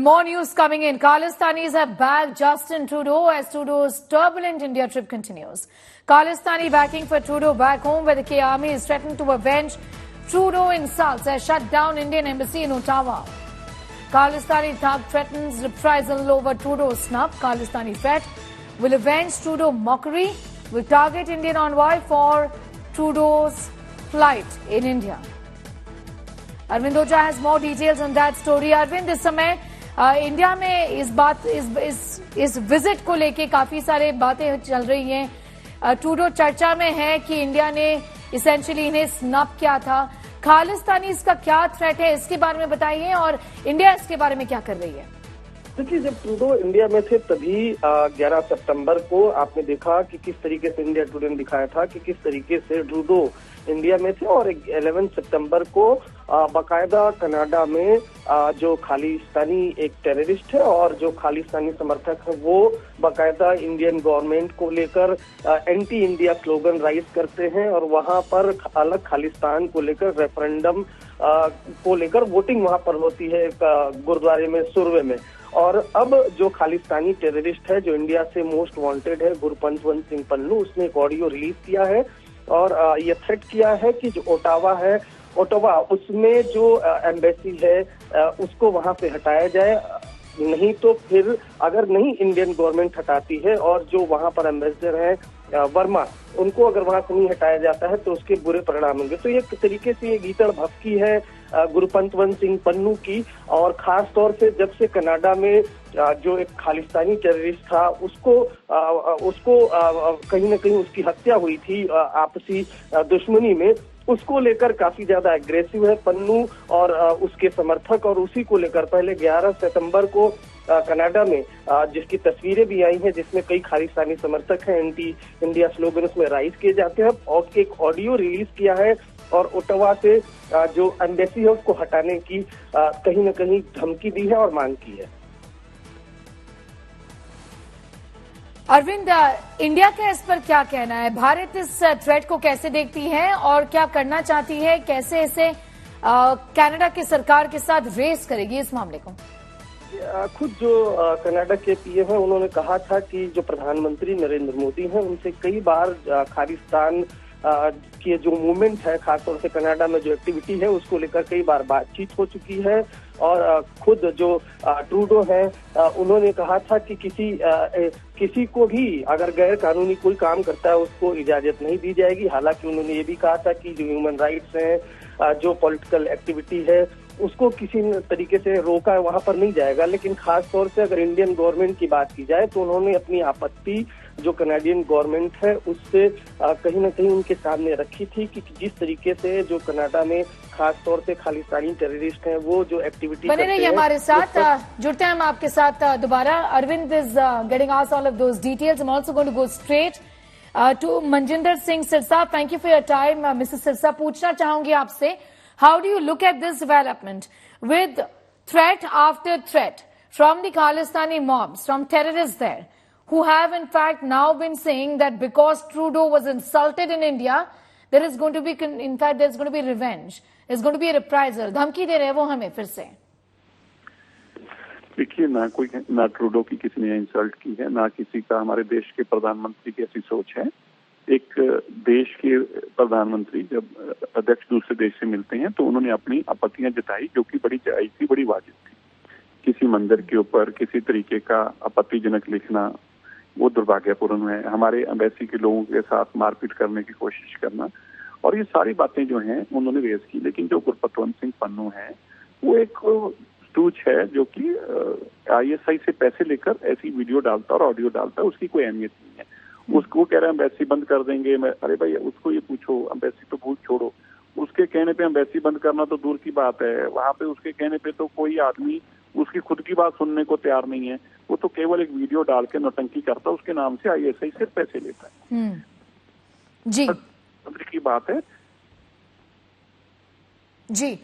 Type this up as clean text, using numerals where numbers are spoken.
More news coming in. Khalistanis have backed Justin Trudeau as Trudeau's turbulent India trip continues. Khalistani backing for Trudeau back home, where the K Army is threatening to avenge Trudeau insults as shut down Indian embassy in Ottawa. Khalistani thug threatens reprisal over Trudeau's snub. Khalistani threat will avenge Trudeau mockery, will target Indian envoy for Trudeau's flight in India. Arvind Oja has more details on that story. Arvind, इस समय India में इस visit को लेके काफी सारे बातें चल रही हैं। ट्रूडो चर्चा में है कि इंडिया ने इसेंशियली इन्हें स्नब किया था। खालिस्तानी इसका क्या थ्रेट है, इसके बारे में बताइए, और इंडिया इसके बारे में क्या कर रही है? देखिए, जब ट्रूडो इंडिया में थे तभी 11 सितंबर को आपने देखा कि किस तरीके से इंडिया टुडे ने दिखाया था कि किस तरीके से ट्रूडो इंडिया में थे, और 11 सितंबर को बाकायदा कनाडा में जो खालिस्तानी एक टेररिस्ट है और जो खालिस्तानी समर्थक है वो बाकायदा इंडियन गवर्नमेंट को लेकर एंटी इंडिया स्लोगन राइज करते हैं, और वहां पर अलग खालिस्तान को लेकर रेफरेंडम को लेकर वोटिंग वहां पर होती है गुरुद्वारे में सुरवे में। और अब जो खालिस्तानी टेररिस्ट है जो इंडिया से मोस्ट वांटेड है गुरपतवंत सिंह पन्नू, उसने एक ऑडियो रिलीज किया है और ये थ्रेट किया है कि जो ओटावा उसमें जो एम्बेसी है उसको वहां से हटाया जाए, नहीं तो फिर अगर नहीं इंडियन गवर्नमेंट हटाती है और जो वहां पर एम्बेसडर है वर्मा, उनको अगर वहां से नहीं हटाया जाता है तो उसके बुरे परिणाम होंगे। तो एक तरीके से ये गीदड़ भभकी है गुरपतवंत सिंह पन्नू की, और खास तौर से जब से कनाडा में जो एक खालिस्तानी टेररिस्ट था उसको कहीं न कहीं उसकी हत्या हुई थी आपसी दुश्मनी में, उसको लेकर काफी ज्यादा एग्रेसिव है पन्नू और उसके समर्थक। और उसी को लेकर पहले 11 सितंबर को कनाडा में जिसकी तस्वीरें भी आई हैं जिसमें कई खालिस्तानी समर्थक हैं, एंटी इंडिया स्लोगन उसमें राइज किए जाते हैं, और एक ऑडियो रिलीज किया है और ओटावा से जो एम्बेसी है उसको हटाने की कहीं न कहीं धमकी दी है और मांग की है। अरविंद, इंडिया का इस पर क्या कहना है? भारत इस थ्रेट को कैसे देखती है और क्या करना चाहती है? कैसे इसे कनाडा की सरकार के साथ रेस करेगी इस मामले को? खुद जो कनाडा के पीएम है उन्होंने कहा था कि जो प्रधानमंत्री नरेंद्र मोदी हैं उनसे कई बार खालिस्तान की जो मूवमेंट है खासतौर से कनाडा में जो एक्टिविटी है उसको लेकर कई बार बातचीत हो चुकी है, और खुद जो ट्रूडो है उन्होंने कहा था कि किसी को भी अगर गैर कानूनी कोई काम करता है उसको इजाजत नहीं दी जाएगी। हालांकि उन्होंने ये भी कहा था कि जो ह्यूमन राइट्स हैं जो पॉलिटिकल एक्टिविटी है उसको किसी तरीके से रोका वहां पर नहीं जाएगा। लेकिन खास तौर से अगर इंडियन गवर्नमेंट की बात की जाए तो उन्होंने अपनी आपत्ति जो कनाडियन गवर्नमेंट है उससे कहीं ना कहीं उनके सामने रखी थी कि जिस तरीके से जो कनाडा में खास तौर से खालिस्तानी टेररिस्ट हैं वो जो एक्टिविटी बने रहिए हमारे साथ, जुड़ते हैं हम आपके साथ दोबारा। Arvind is getting us all of those details. I am also going to go straight to Manjinder Singh Sirsa. Thank you for your time Mrs Sirsa. पूछना चाहूंगी आपसे, how do you look at this development with threat after threat from the Khalistani mobs, from terrorists there, who have in fact now been saying that because Trudeau was insulted in India, there is going to be, in fact, there's going to be revenge. There's going to be a reprisal. धमकी दे रहे हैं वो हमें फिर से। देखिए, ना Trudeau की किसी ने इंसल्ट की है, ना किसी का हमारे देश के प्रधानमंत्री की ऐसी सोच है। एक देश के प्रधानमंत्री जब अध्यक्ष दूसरे देश से मिलते हैं तो उन्होंने अपनी आपत्तियां जताई जो कि बड़ी जायज थी, बड़ी वाजिब थी। किसी मंदिर के ऊपर किसी तरीके का आपत्तिजनक लिखना वो दुर्भाग्यपूर्ण है। हमारे एम्बेसी के लोगों के साथ मारपीट करने की कोशिश करना, और ये सारी बातें जो हैं उन्होंने रेज की। लेकिन जो गुरपतवंत सिंह पन्नू है वो एक स्टूच है जो कि ISI से पैसे लेकर ऐसी वीडियो डालता और ऑडियो डालता है, उसकी कोई अहमियत नहीं है। उसको कह रहे हैं एम्बेसी बंद कर देंगे। अरे भाई, उसको ये पूछो, एम्बेसी तो भूल छोड़ो, उसके कहने पे एम्बेसी बंद करना तो दूर की बात है। वहां पे उसके कहने पे तो कोई आदमी उसकी खुद की बात सुनने को तैयार नहीं है। वो तो केवल एक वीडियो डाल के नौटंकी करता, उसके नाम से ISI से पैसे लेता है। जी, की बात है जी।